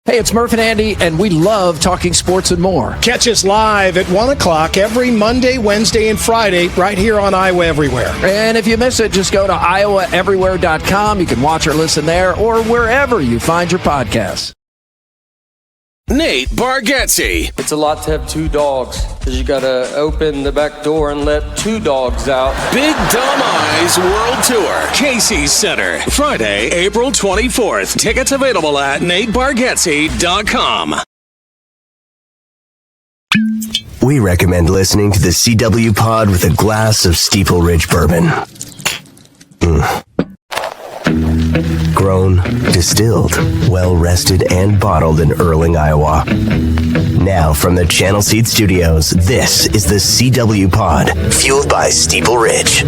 Hey, it's Murph and Andy, and we love talking sports and more. Catch us live at 1 o'clock every Monday, Wednesday, and Friday right here on Iowa Everywhere. And if you miss it, just go to iowaeverywhere.com. You can watch or listen there or wherever you find your podcasts. Nate Bargatze. It's a lot to have two dogs because you got to open the back door and let two dogs out. Big Dumb Eyes World Tour, Casey's Center, Friday, April 24th. Tickets available at natebargatze.com. We recommend listening to the CW Pod with a glass of Steeple Ridge Bourbon. Grown, distilled, well-rested, and bottled in Erling, Iowa. Now from the Channel Seed Studios, this is the CW Pod, fueled by Steeple Ridge.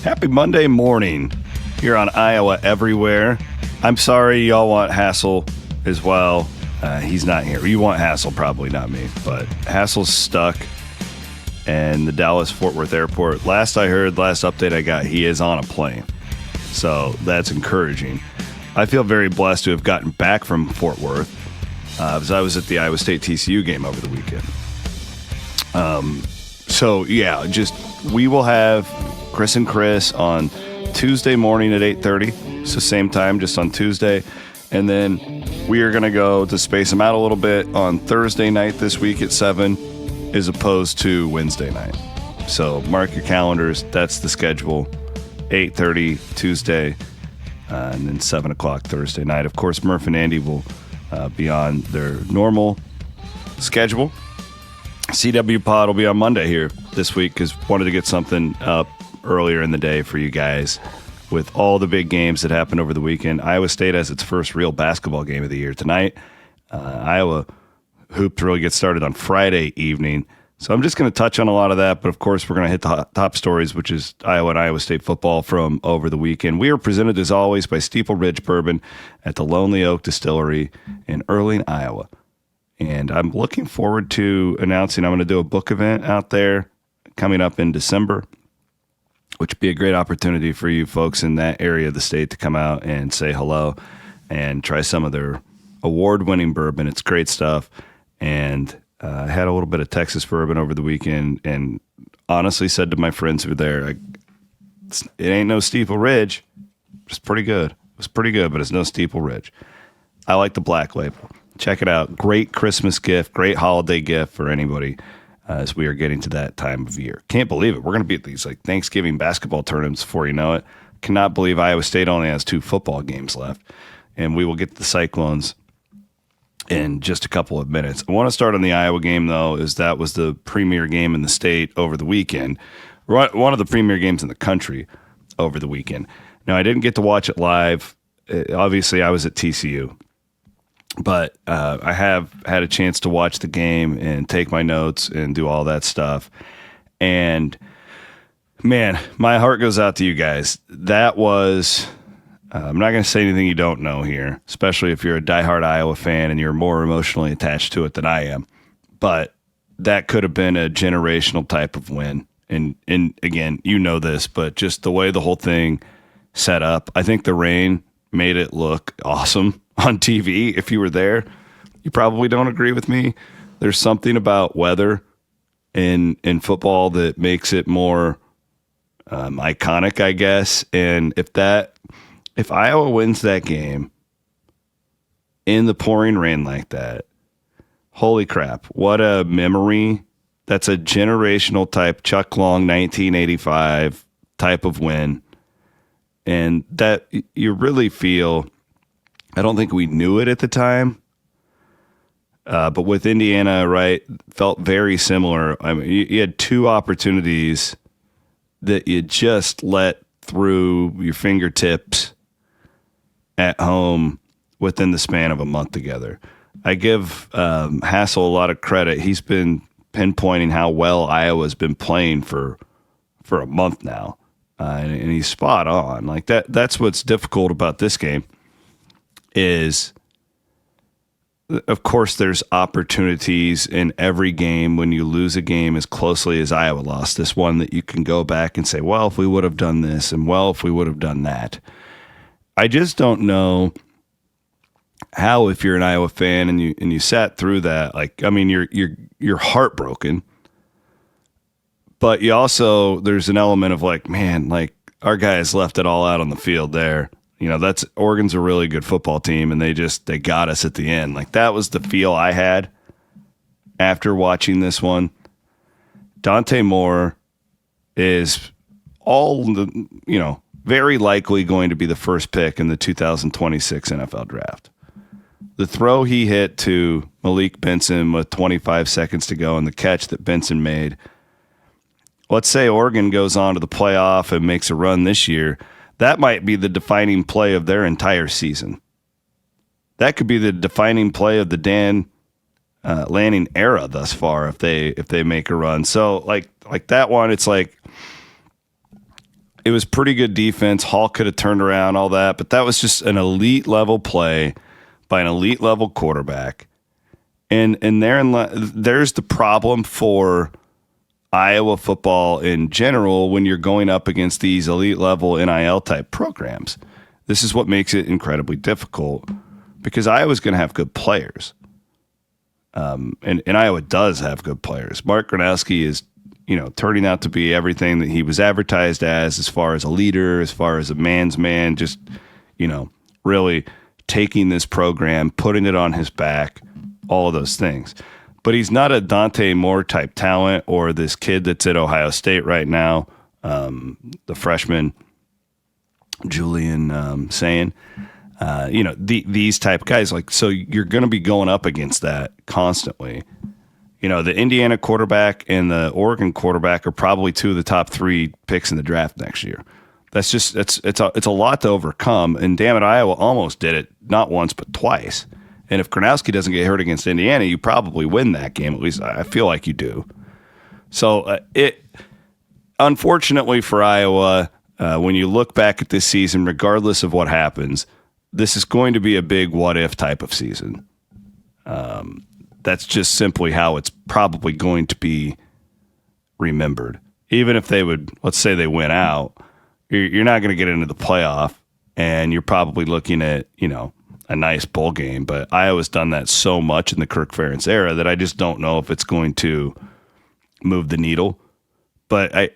Happy Monday morning here on Iowa Everywhere. I'm sorry y'all want Hassel as well. He's not here. You want Hassel, probably not me, but Hassel's stuck in the Dallas-Fort Worth airport. Last I heard, last update I got, he is on a plane. So that's encouraging. I feel very blessed to have gotten back from Fort Worth because I was at the Iowa State TCU game over the weekend. We will have Chris and Chris on Tuesday morning at 8:30. So same time, just on Tuesday. And then we are going to go to space them out a little bit on Thursday night this week at 7 as opposed to Wednesday night. So mark your calendars. That's the schedule. 8:30 Tuesday and then 7 o'clock Thursday night. Of course, Murph and Andy will be on their normal schedule. CW Pod will be on Monday here this week because wanted to get something up earlier in the day for you guys. With all the big games that happened over the weekend, Iowa State has its first real basketball game of the year tonight. Iowa Hoop really gets started on Friday evening. So I'm just going to touch on a lot of that, but of course we're going to hit the top stories, which is Iowa and Iowa State football from over the weekend. We are presented, as always, by Steeple Ridge Bourbon at the Lonely Oak Distillery in Erling, Iowa. And I'm looking forward to announcing I'm going to do a book event out there coming up in December, which would be a great opportunity for you folks in that area of the state to come out and say hello and try some of their award-winning bourbon. It's great stuff. And I had a little bit of Texas bourbon over the weekend and honestly said to my friends who were there, it ain't no Steeple Ridge. It's pretty good. It was pretty good, but it's no Steeple Ridge. I like the Black Label. Check it out. Great Christmas gift, great holiday gift for anybody. As we are getting to that time of year. Can't believe it. We're going to be at these like Thanksgiving basketball tournaments before you know it. Cannot believe Iowa State only has 2 football games left. And we will get the Cyclones in just a couple of minutes. I want to start on the Iowa game, though, as that was the premier game in the state over the weekend. One of the premier games in the country over the weekend. Now, I didn't get to watch it live. Obviously, I was at TCU. But I have had a chance to watch the game and take my notes and do all that stuff. And, man, my heart goes out to you guys. That was I'm not going to say anything you don't know here, especially if you're a diehard Iowa fan and you're more emotionally attached to it than I am. But that could have been a generational type of win. And again, you know this, but just the way the whole thing set up, I think the rain made it look awesome on TV. If you were there, you probably don't agree with me. There's something about weather in football that makes it more iconic, I guess. And if Iowa wins that game in the pouring rain like that, holy crap, what a memory. That's a generational type Chuck Long 1985 type of win. And that you really feel, I don't think we knew it at the time, but with Indiana, right, felt very similar. I mean, you had 2 opportunities that you just let through your fingertips at home within the span of a month together. I give Hassel a lot of credit. He's been pinpointing how well Iowa's been playing for a month now. And he's spot on. Like that's what's difficult about this game is of course, there's opportunities in every game when you lose a game as closely as Iowa lost this one that you can go back and say, well, if we would have done this and well, if we would have done that. I just don't know how, if you're an Iowa fan and you sat through that, like, I mean, you're heartbroken, but you also, there's an element of like, man, like our guys left it all out on the field there. You know, that's Oregon's a really good football team, and they got us at the end. Like, that was the feel I had after watching this one. Dante Moore is very likely going to be the first pick in the 2026 NFL draft. The throw he hit to Malik Benson with 25 seconds to go and the catch that Benson made. Let's say Oregon goes on to the playoff and makes a run this year. That might be the defining play of their entire season. That could be the defining play of the Dan Lanning era thus far if they make a run. So like that one, it's like it was pretty good defense. Hall could have turned around all that, but that was just an elite level play by an elite level quarterback. And there's the problem for Iowa football in general when you're going up against these elite level NIL type programs. This is what makes it incredibly difficult because Iowa's going to have good players. And Iowa does have good players. Mark Gronowski is, turning out to be everything that he was advertised as far as a leader, as far as a man's man, just, really taking this program, putting it on his back, all of those things. But he's not a Dante Moore type talent or this kid that's at Ohio State right now, the freshman Julian saying, these type guys. Like, so you're going to be going up against that constantly. The Indiana quarterback and the Oregon quarterback are probably two of the top 3 picks in the draft next year. That's just it's a lot to overcome. And damn it, Iowa almost did it not once but twice. And if Gronowski doesn't get hurt against Indiana, you probably win that game. At least I feel like you do. So unfortunately for Iowa, when you look back at this season, regardless of what happens, this is going to be a big what-if type of season. That's just simply how it's probably going to be remembered. Even if they would, let's say they win out, you're not going to get into the playoff, and you're probably looking at, a nice bowl game, but Iowa's done that so much in the Kirk Ferentz era that I just don't know if it's going to move the needle. But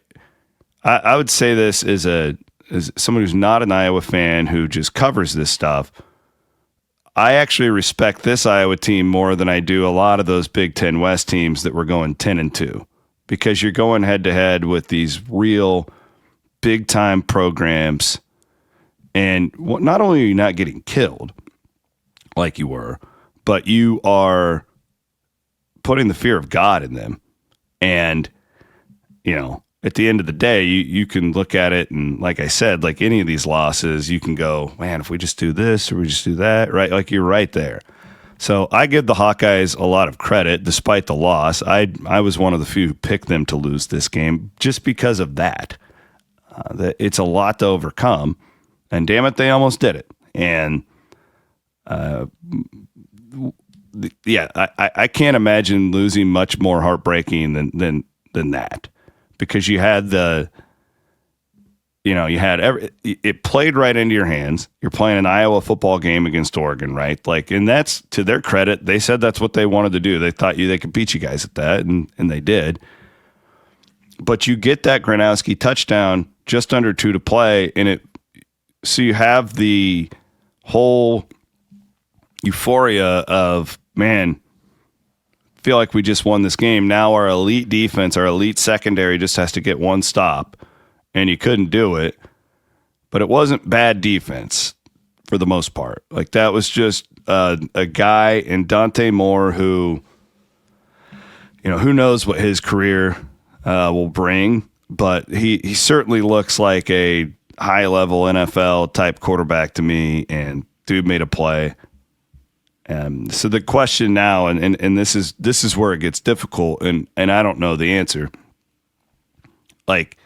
I would say this as someone who's not an Iowa fan who just covers this stuff. I actually respect this Iowa team more than I do a lot of those Big Ten West teams that were going 10-2, because you're going head to head with these real big time programs, and not only are you not getting killed like you were, but you are putting the fear of God in them. And, at the end of the day, you can look at it and, like I said, like any of these losses, you can go, man, if we just do this or we just do that, right? Like you're right there. So I give the Hawkeyes a lot of credit despite the loss. I was one of the few who picked them to lose this game just because of that. It's a lot to overcome, and damn it, they almost did it. And I can't imagine losing much more heartbreaking than that, because you had it played right into your hands. You're playing an Iowa football game against Oregon, right? Like, and that's, to their credit, they said that's what they wanted to do. They thought they could beat you guys at that, and they did. But you get that Gronowski touchdown just under 2 to play, and so you have the whole euphoria of, man, feel like we just won this game. Now our elite defense, our elite secondary just has to get one stop, and you couldn't do it. But it wasn't bad defense for the most part. Like, that was just a guy in Dante Moore who, who knows what his career will bring, but he certainly looks like a high-level NFL type quarterback to me, and dude made a play. So the question now, and this is where it gets difficult, and I don't know the answer. Like,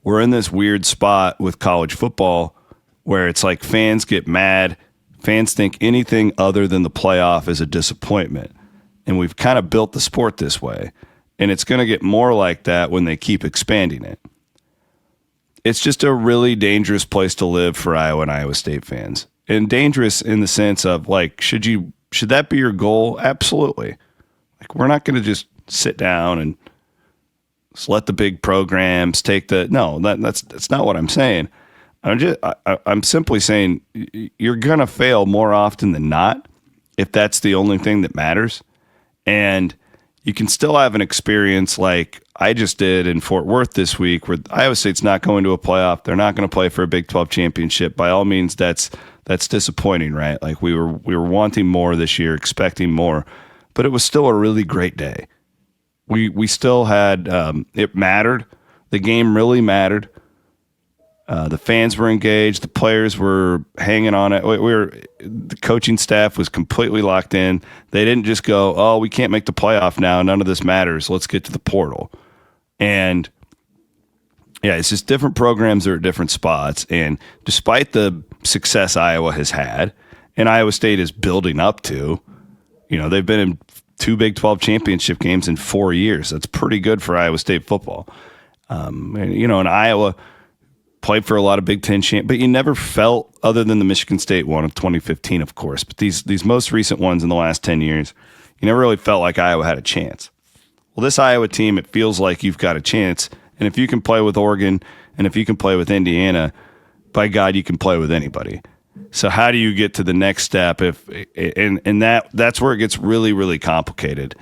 we're in this weird spot with college football where it's like fans get mad, Fans think anything other than the playoff is a disappointment. And we've kind of built the sport this way. And it's going to get more like that when they keep expanding it. It's just a really dangerous place to live for Iowa and Iowa State fans. And dangerous in the sense of, like, should that be your goal? Absolutely. Like, we're not going to just sit down and just let the big programs take that's not what I'm saying. I'm simply saying you're going to fail more often than not if that's the only thing that matters. And you can still have an experience like I just did in Fort Worth this week where Iowa State's not going to a playoff. They're not going to play for a Big 12 championship. By all means, that's disappointing, right? Like we were wanting more this year, expecting more, but it was still a really great day. We still had it mattered. The game really mattered. The fans were engaged. The players were hanging on it. The coaching staff was completely locked in. They didn't just go, "Oh, we can't make the playoff now. None of this matters. Let's get to the portal." And yeah, it's just different programs are at different spots. And despite the success Iowa has had, and Iowa State is building up to, they've been in 2 Big 12 championship games in 4 years. That's pretty good for Iowa State football. And Iowa played for a lot of Big Ten but you never felt, other than the Michigan State one of 2015, of course, but these most recent ones in the last 10 years, you never really felt like Iowa had a chance. Well, this Iowa team, it feels like you've got a chance, and if you can play with Oregon and if you can play with Indiana, by God, you can play with anybody. So how do you get to the next step? That's where it gets really, really complicated.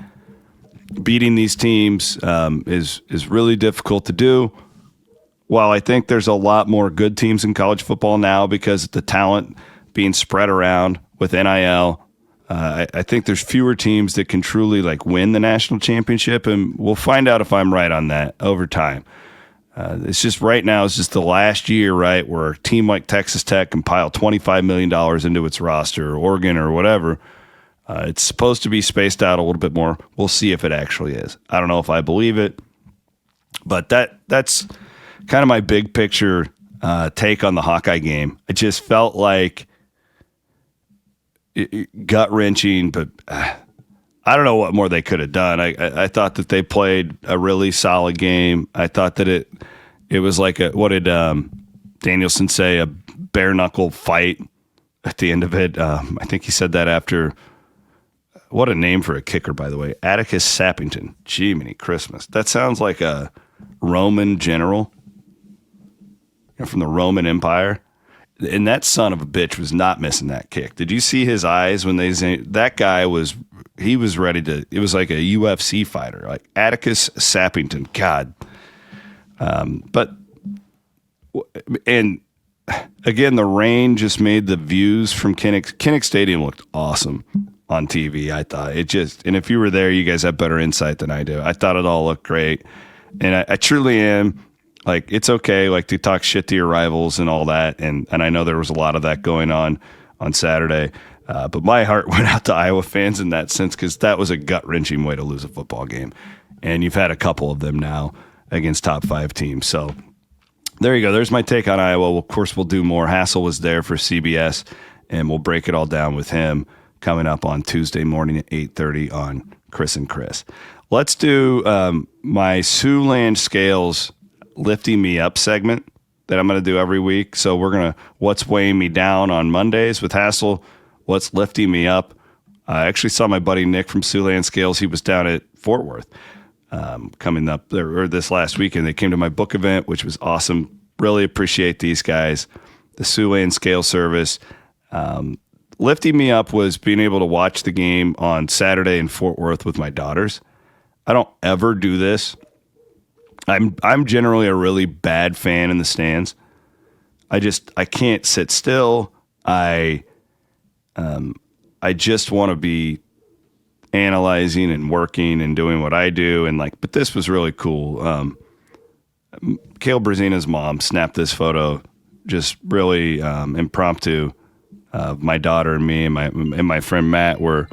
Beating these teams is really difficult to do. While I think there's a lot more good teams in college football now because of the talent being spread around with NIL, I think there's fewer teams that can truly win the national championship, and we'll find out if I'm right on that over time. It's just right now, it's just the last year, right, where a team like Texas Tech can pile $25 million into its roster, or Oregon or whatever. It's supposed to be spaced out a little bit more. We'll see if it actually is. I don't know if I believe it, but that's kind of my big picture take on the Hawkeye game. It just felt like gut-wrenching, but I don't know what more they could have done. I thought that they played a really solid game. I thought that it was like what did Danielson say, a bare-knuckle fight at the end of it. I think he said that after, what a name for a kicker, by the way, Atticus Sappington. Jiminy Christmas. That sounds like a Roman general from the Roman Empire. And that son of a bitch was not missing that kick. Did you see his eyes when that guy was ready to, it was like a UFC fighter, like Atticus Sappington. God. And again, the rain just made the views from Kinnick Stadium looked awesome on TV. I thought and if you were there, you guys have better insight than I do. I thought it all looked great. And I truly am. It's okay, to talk shit to your rivals and all that. And I know there was a lot of that going on Saturday. But my heart went out to Iowa fans in that sense because that was a gut-wrenching way to lose a football game. And you've had a couple of them now against top 5 teams. So there you go. There's my take on Iowa. Well, of course, we'll do more. Hassel was there for CBS, and we'll break it all down with him coming up on Tuesday morning at 8:30 on Chris and Chris. Let's do my Siouxland Scales lifting me up segment that I'm going to do every week. So we're going to what's weighing me down on Mondays with Hassel, what's lifting me up. I actually saw my buddy Nick from Siouxland Scales. He was down at Fort Worth coming up there, or this last weekend. They came to my book event, which was awesome. Really appreciate these guys. The Siouxland Scale service. Lifting me up was being able to watch the game on Saturday in Fort Worth with my daughters. I don't ever do this. I'm generally a really bad fan in the stands. I can't sit still. I just want to be analyzing and working and doing what I do. And but this was really cool. Kale Brazina's mom snapped this photo, just really impromptu. My daughter and me and my friend Matt were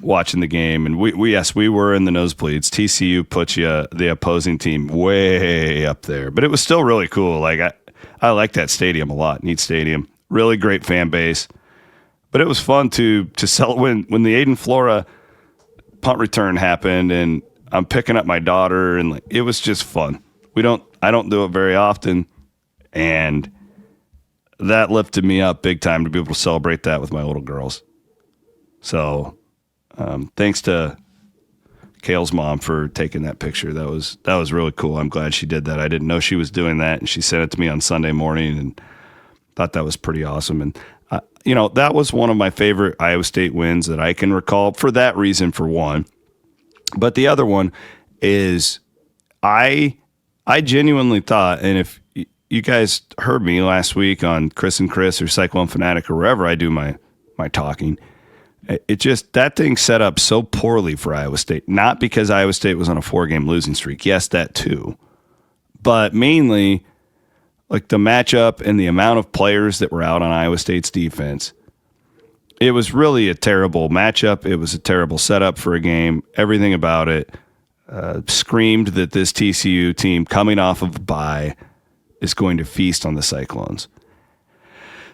watching the game, and we were in the nosebleeds. TCU puts the opposing team way up there, but it was still really cool. I like that stadium a lot. Neat stadium, really great fan base. But it was fun to sell when the Aiden Flora punt return happened, and I'm picking up my daughter, and like, it was just fun. I don't do it very often, and that lifted me up big time to be able to celebrate that with my little girls. So, thanks to Kale's mom for taking that picture. That was really cool. I'm glad she did that. I didn't know she was doing that, and she sent it to me on Sunday morning, and thought that was pretty awesome. And that was one of my favorite Iowa State wins that I can recall for that reason, for one. But the other one is I genuinely thought, and if you guys heard me last week on Chris and Chris or Cyclone Fanatic or wherever I do my talking, it just, that thing set up so poorly for Iowa State. Not because Iowa State was on a 4-game losing streak. Yes, that too. But mainly, like, the matchup and the amount of players that were out on Iowa State's defense. It was really a terrible matchup. It was a terrible setup for a game. Everything about it screamed that this TCU team coming off of a bye is going to feast on the Cyclones.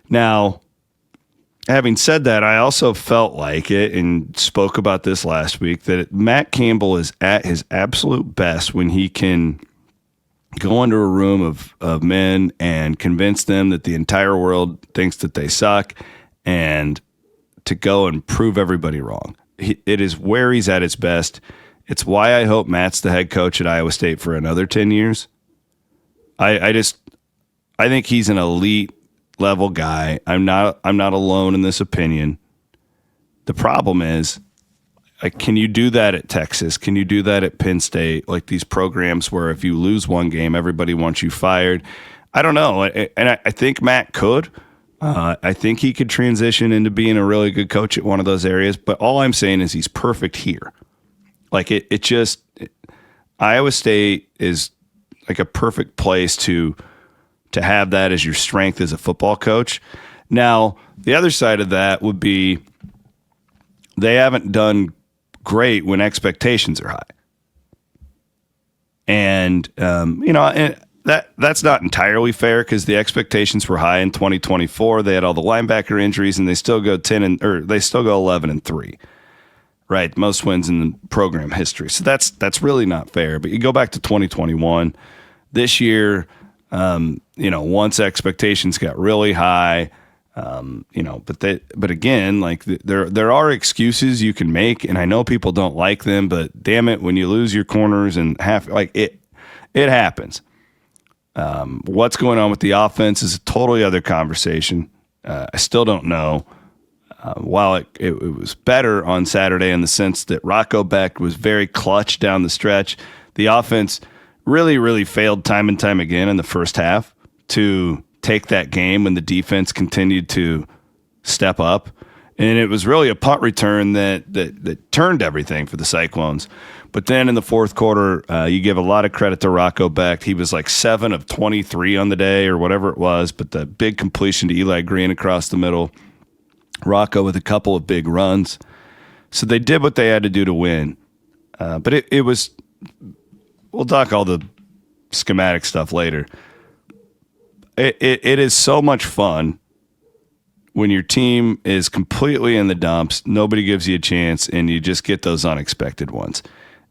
Now, having said that, I also felt like it, and spoke about this last week, that Matt Campbell is at his absolute best when he can go into a room of men and convince them that the entire world thinks that they suck, and to go and prove everybody wrong. It is where he's at his best. It's why I hope Matt's the head coach at Iowa State for another 10 years. I think he's an elite level guy. I'm not alone in this opinion. The problem is, can you do that at Texas? Can you do that at Penn State? Like these programs where if you lose one game, everybody wants you fired. I don't know. And I think Matt could. I think he could transition into being a really good coach at one of those areas. But all I'm saying is he's perfect here. Like Iowa State is like a perfect place to have that as your strength as a football coach. Now, the other side of that would be they haven't done great when expectations are high. And, and that's not entirely fair because the expectations were high in 2024. They had all the linebacker injuries and they still go 11-3. Right, most wins in the program history. So that's really not fair. But you go back to 2021, this year, once expectations got really high, but again, like there are excuses you can make, and I know people don't like them, but damn it, when you lose your corners and it happens. What's going on with the offense is a totally other conversation. I still don't know. While it was better on Saturday in the sense that Rocco Beck was very clutch down the stretch, the offense really, really failed time and time again in the first half to take that game when the defense continued to step up. And it was really a punt return that turned everything for the Cyclones. But then in the fourth quarter, you give a lot of credit to Rocco Beck. He was like 7 of 23 on the day or whatever it was, but the big completion to Eli Green across the middle. Rocco with a couple of big runs. So they did what they had to do to win. But it was, we'll talk all the schematic stuff later. It is so much fun when your team is completely in the dumps, nobody gives you a chance, and you just get those unexpected ones.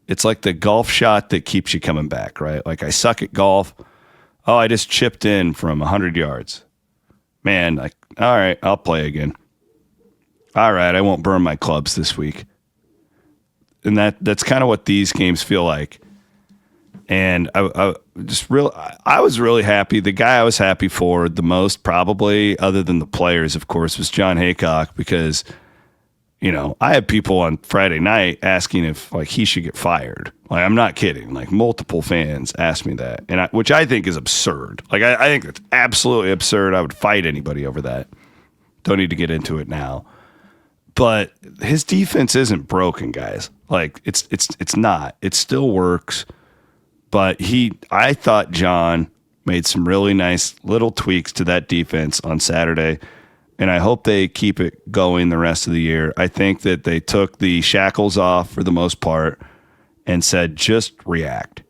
It's like the golf shot that keeps you coming back, right? Like I suck at golf. Oh, I just chipped in from 100 yards. Man, all right, I'll play again. All right, I won't burn my clubs this week. And that's kind of what these games feel like. And I was really happy. The guy I was happy for the most, probably, other than the players, of course, was John Haycock, because, I had people on Friday night asking if he should get fired. Like, I'm not kidding. Like, multiple fans asked me that, and which I think is absurd. Like, I think that's absolutely absurd. I would fight anybody over that. Don't need to get into it now. But his defense isn't broken, guys. Like, it's not. It still works. But I thought John made some really nice little tweaks to that defense on Saturday, and I hope they keep it going the rest of the year. I think that they took the shackles off for the most part and said, just react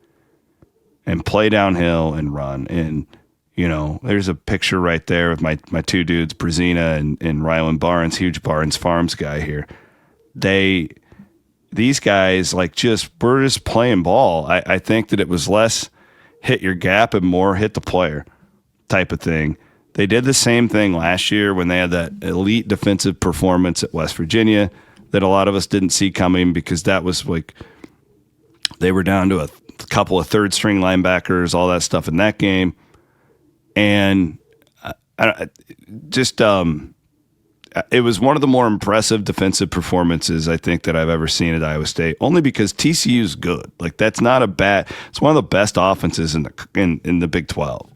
and play downhill and run. And, There's a picture right there of my two dudes, Brazina and Ryland Barnes, huge Barnes Farms guy here. These guys we're just playing ball. I think that it was less hit your gap and more hit the player type of thing. They did the same thing last year when they had that elite defensive performance at West Virginia that a lot of us didn't see coming, because that was they were down to a couple of third string linebackers, all that stuff in that game. And it was one of the more impressive defensive performances I think that I've ever seen at Iowa State, only because TCU's good. It's not it's one of the best offenses in the Big 12.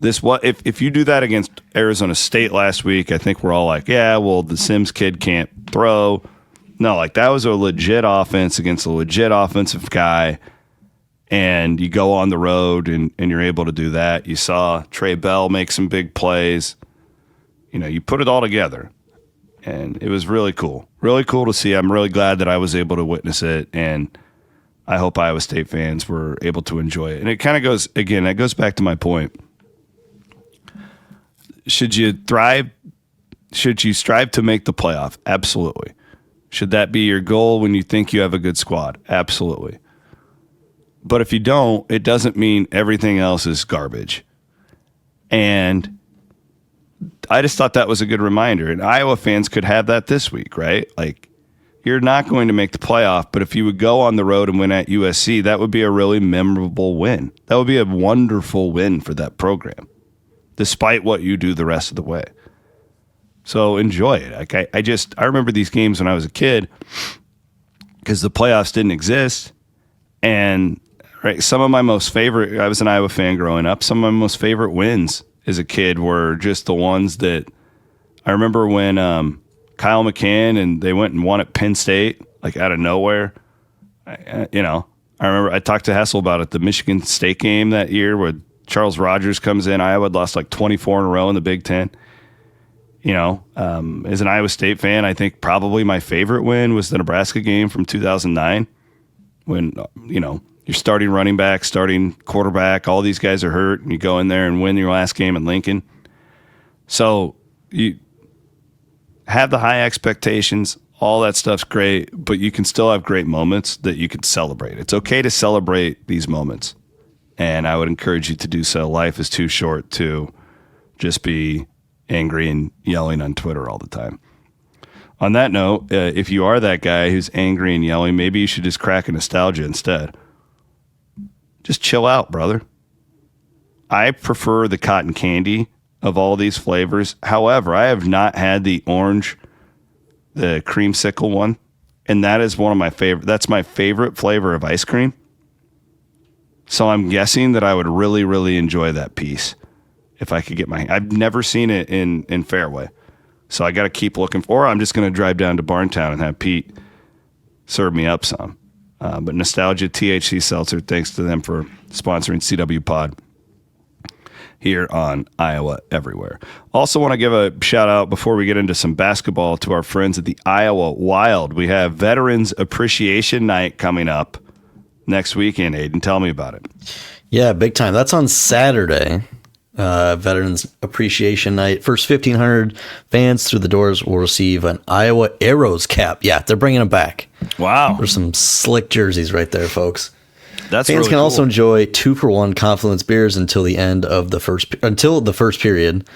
If you do that against Arizona State last week, I think we're all like, yeah, well, the Sims kid can't throw. No, that was a legit offense against a legit offensive guy, and you go on the road and you're able to do that. You saw Trey Bell make some big plays. You put it all together, and it was really cool. Really cool to see. I'm really glad that I was able to witness it, and I hope Iowa State fans were able to enjoy it. And it kind of goes, again, that goes back to my point. Should you strive to make the playoff? Absolutely. Should that be your goal when you think you have a good squad? Absolutely. But if you don't, it doesn't mean everything else is garbage. And I just thought that was a good reminder. And Iowa fans could have that this week, right? You're not going to make the playoff, but if you would go on the road and win at USC, that would be a really memorable win. That would be a wonderful win for that program, despite what you do the rest of the way. So enjoy it. I remember these games when I was a kid, because the playoffs didn't exist. And some of my most favorite, I was an Iowa fan growing up, some of my most favorite wins as a kid were just the ones that I remember when Kyle McCann and they went and won at Penn State, out of nowhere. I remember I talked to Hessel about it, the Michigan State game that year where Charles Rogers comes in. Iowa had lost 24 in a row in the Big Ten. As an Iowa State fan, I think probably my favorite win was the Nebraska game from 2009 when, you're starting running back, starting quarterback, all these guys are hurt, and you go in there and win your last game in Lincoln. So you have the high expectations. All that stuff's great, but you can still have great moments that you can celebrate. It's okay to celebrate these moments, and I would encourage you to do so. Life is too short to just be angry and yelling on Twitter all the time. On that note, if you are that guy who's angry and yelling, maybe you should just crack a nostalgia instead. Just chill out, brother. I prefer the cotton candy of all these flavors. However, I have not had the orange, the creamsicle one, and that is one of my favorite. That's my favorite flavor of ice cream. So I'm guessing that I would really, really enjoy that piece if I could get I've never seen it in Fairway. So I got to keep looking for, or I'm just going to drive down to Barntown and have Pete serve me up some. But Nostalgia THC Seltzer, thanks to them for sponsoring CW Pod here on Iowa Everywhere. Also want to give a shout out before we get into some basketball to our friends at the Iowa Wild. We have Veterans Appreciation Night coming up next weekend. Aiden, tell me about it. Yeah, big time. That's on Saturday. Veterans Appreciation Night. First 1,500 fans through the doors will receive an Iowa Arrows cap. Yeah, they're bringing them back. Wow. There's some slick jerseys right there, folks. That's fans really can cool. also enjoy 2-for-1 Confluence beers until the end of the first period.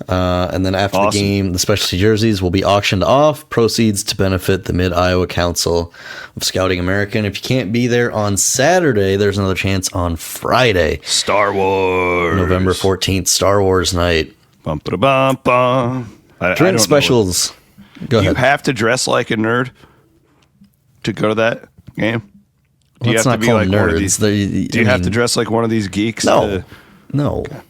And then after the game, the specialty jerseys will be auctioned off. Proceeds to benefit the Mid-Iowa Council of Scouting America. And if you can't be there on Saturday, there's another chance on Friday. Star Wars. November 14th, Star Wars night. Bum, ba-da-bum, bum. Drink specials. Go ahead. You have to dress like a nerd to go to that game? Do you have to be like nerds. One of these? Do you have to dress like one of these geeks? No. Okay.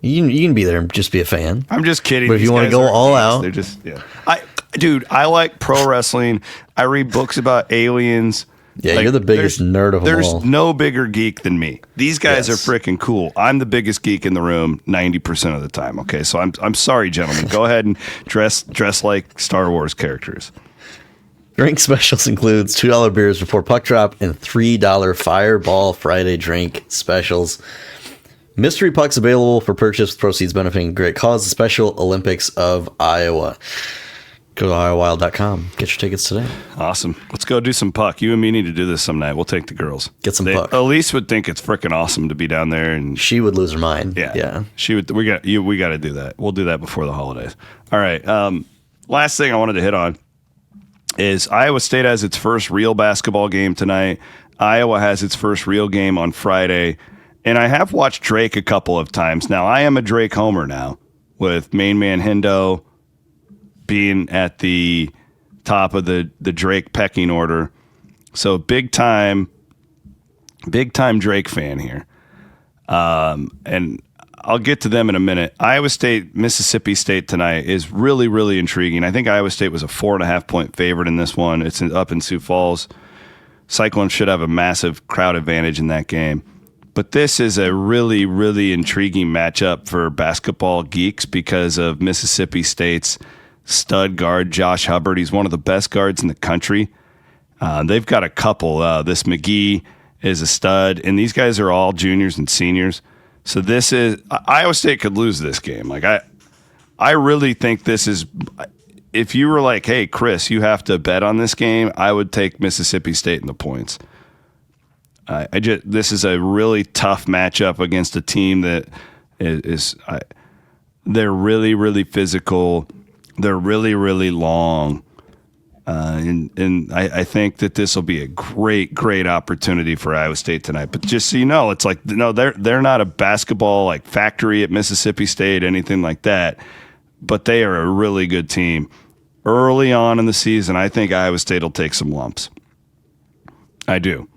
You can be there and just be a fan. I'm just kidding. But if you want to go all out, they're just I like pro wrestling. I read books about aliens. Yeah, you're the biggest nerd of them all. There's no bigger geek than me. These guys are freaking cool. I'm the biggest geek in the room 90% of the time. Okay, so I'm sorry, gentlemen. Go ahead and dress like Star Wars characters. Drink specials includes $2 beers before puck drop and $3 Fireball Friday drink specials. Mystery pucks available for purchase with proceeds benefiting a great cause, the Special Olympics of Iowa. Go to iowawild.com. Get your tickets today. Awesome. Let's go do some puck. You and me need to do this some night. We'll take the girls. Get some puck. Elise would think it's freaking awesome to be down there, and she would lose her mind. Yeah. She would. We got to do that. We'll do that before the holidays. All right. Last thing I wanted to hit on is Iowa State has its first real basketball game tonight. Iowa has its first real game on Friday. And I have watched Drake a couple of times. Now, I am a Drake homer now, with main man Hendo being at the top of the Drake pecking order. So big time Drake fan here. And I'll get to them in a minute. Iowa State, Mississippi State tonight is really, really intriguing. I think Iowa State was a 4.5-point favorite in this one. It's up in Sioux Falls. Cyclones should have a massive crowd advantage in that game. But this is a really, really intriguing matchup for basketball geeks because of Mississippi State's stud guard, Josh Hubbard. He's one of the best guards in the country. They've got a couple. This McGee is a stud, and these guys are all juniors and seniors. So this is Iowa State could lose this game. Like I really think this is. If you were like, hey, Chris, you have to bet on this game, I would take Mississippi State in the points. This is a really tough matchup against a team that they're really, really physical. They're really, really long. And I think that this will be a great, great opportunity for Iowa State tonight. But just so you know, it's like, no, they're not a basketball like factory at Mississippi State, anything like that. But they are a really good team. Early on in the season, I think Iowa State will take some lumps. I do.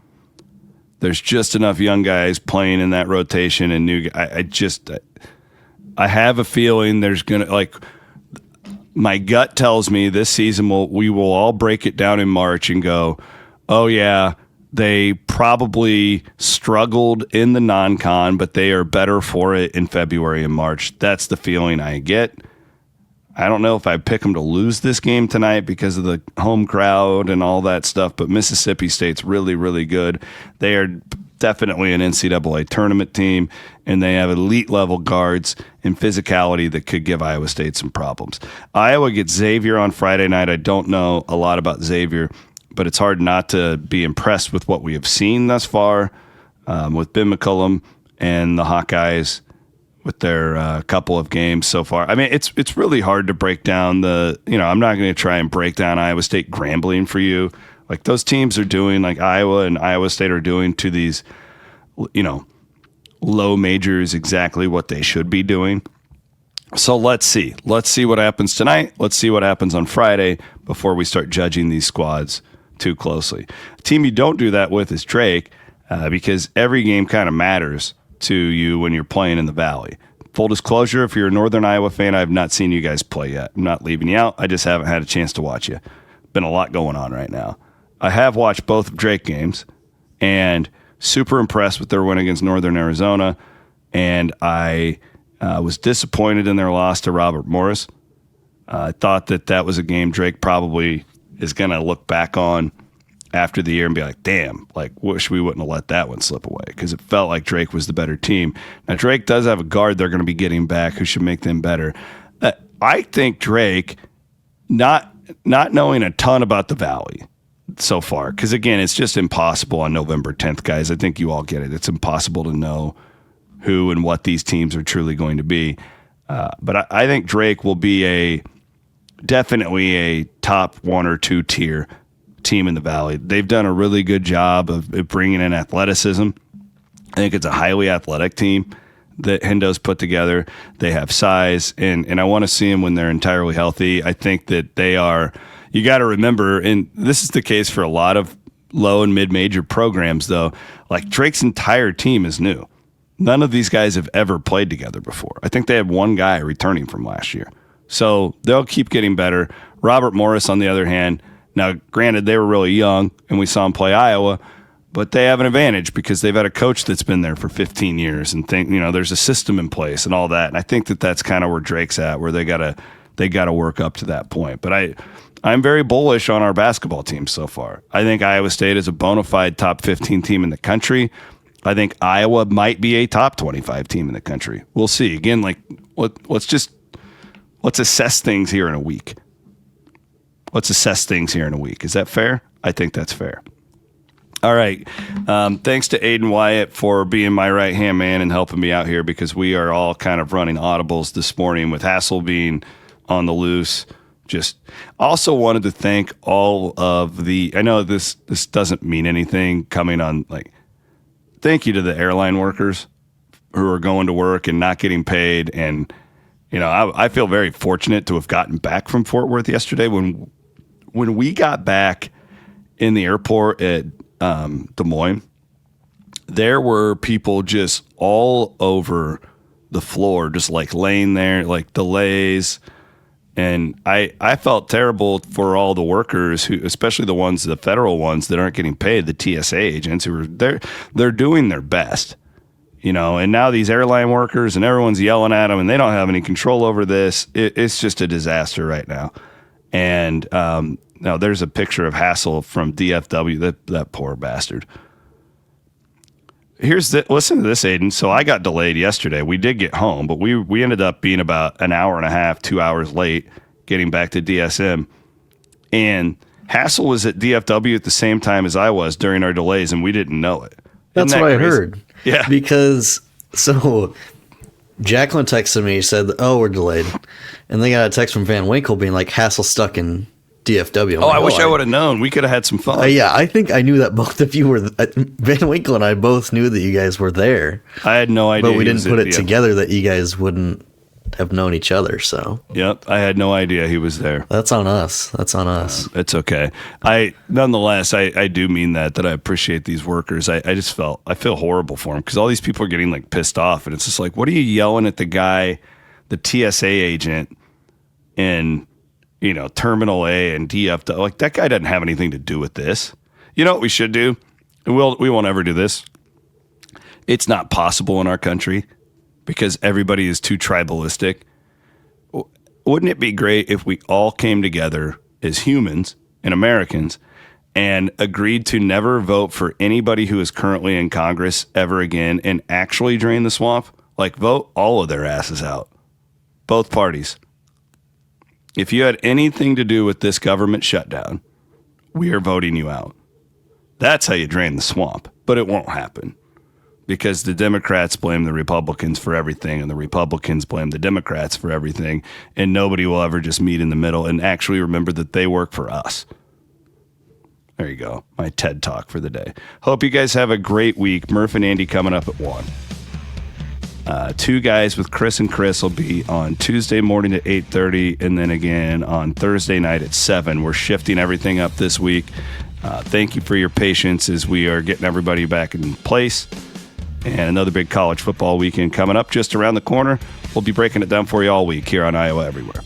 There's just enough young guys playing in that rotation and new. I have a feeling there's gonna like. My gut tells me this season we will all break it down in March and go, oh yeah, they probably struggled in the non-con, but they are better for it in February and March. That's the feeling I get. I don't know if I pick them to lose this game tonight because of the home crowd and all that stuff, but Mississippi State's really, really good. They are definitely an NCAA tournament team, and they have elite level guards and physicality that could give Iowa State some problems. Iowa gets Xavier on Friday night. I don't know a lot about Xavier, but it's hard not to be impressed with what we have seen thus far with Ben McCullum and the Hawkeyes with their couple of games so far. I mean, it's really hard to break down I'm not going to try and break down Iowa State Grambling for you. Like those teams are doing, like Iowa and Iowa State are doing to these, low majors exactly what they should be doing. So let's see. Let's see what happens tonight. Let's see what happens on Friday before we start judging these squads too closely. A team you don't do that with is Drake because every game kind of matters to you when you're playing in the Valley. Full disclosure, if you're a Northern Iowa fan, I have not seen you guys play yet. I'm not leaving you out. I just haven't had a chance to watch you. Been a lot going on right now. I have watched both of Drake games and super impressed with their win against Northern Arizona, and I was disappointed in their loss to Robert Morris. I thought that was a game Drake probably is going to look back on after the year and be like, damn, like wish we wouldn't have let that one slip away because it felt like Drake was the better team. Now, Drake does have a guard they're going to be getting back who should make them better. I think Drake, not knowing a ton about the Valley so far, because again, it's just impossible on November 10th, guys. I think you all get it. It's impossible to know who and what these teams are truly going to be. But I think Drake will be definitely a top 1 or 2 tier team in the Valley. They've done a really good job of bringing in athleticism. I think it's a highly athletic team that Hendo's put together. They have size, and I want to see them when they're entirely healthy. I think that they are. You got to remember, and this is the case for a lot of low and mid-major programs, though, like Drake's entire team is new. None of these guys have ever played together before. I think they had one guy returning from last year. So they'll keep getting better. Robert Morris, on the other hand, now, granted, they were really young, and we saw them play Iowa, but they have an advantage because they've had a coach that's been there for 15 years and there's a system in place and all that. And I think that's kind of where Drake's at, where they gotta work up to that point. But I'm very bullish on our basketball team so far. I think Iowa State is a bona fide top 15 team in the country. I think Iowa might be a top 25 team in the country. We'll see. Again, like let's assess things here in a week. Let's assess things here in a week. Is that fair? I think that's fair. All right. Thanks to Aiden Wyatt for being my right-hand man and helping me out here, because we are all kind of running audibles this morning with Hassel being on the loose. Just also wanted to thank all of I know this doesn't mean anything coming on, like, thank you to the airline workers who are going to work and not getting paid. And, I feel very fortunate to have gotten back from Fort Worth yesterday. When we got back in the airport at Des Moines, there were people just all over the floor, just like laying there, like delays. And I felt terrible for all the workers who, especially the federal ones that aren't getting paid, the TSA agents who are they're doing their best, and now these airline workers and everyone's yelling at them and they don't have any control over this. It's just a disaster right now. And now there's a picture of Hassel from DFW, that poor bastard. Listen to this, Aiden. So I got delayed yesterday. We did get home, but we ended up being about an hour and a half, 2 hours late getting back to DSM. And Hassel was at DFW at the same time as I was during our delays, and we didn't know it. That's what I heard. Yeah. Because, Jacqueline texted me, said, "Oh, we're delayed." And they got a text from Van Winkle being like, "Hassel stuck in DFW." I wish I would have known. We could have had some fun. Yeah, I think I knew that both of you were. Van Winkle and I both knew that you guys were there. I had no idea. But we didn't put it together that you guys wouldn't have known each other. So. Yep, I had no idea he was there. That's on us. It's okay. Nonetheless, I do mean that I appreciate these workers. I feel horrible for them, because all these people are getting like pissed off, and it's just like, what are you yelling at the guy, the TSA agent in, Terminal A and DFW? Like, that guy doesn't have anything to do with this. You know what we should do? We won't ever do this. It's not possible in our country because everybody is too tribalistic. Wouldn't it be great if we all came together as humans and Americans and agreed to never vote for anybody who is currently in Congress ever again and actually drain the swamp? Like, vote all of their asses out. Both parties. If you had anything to do with this government shutdown, we are voting you out. That's how you drain the swamp. But it won't happen, because the Democrats blame the Republicans for everything, and the Republicans blame the Democrats for everything, and nobody will ever just meet in the middle and actually remember that they work for us. There you go. My TED Talk for the day. Hope you guys have a great week. Murph and Andy coming up at 1. Two Guys with Chris and Chris will be on Tuesday morning at 8:30, and then again on Thursday night at 7. We're shifting everything up this week. Thank you for your patience as we are getting everybody back in place. And another big college football weekend coming up just around the corner. We'll be breaking it down for you all week here on Iowa Everywhere.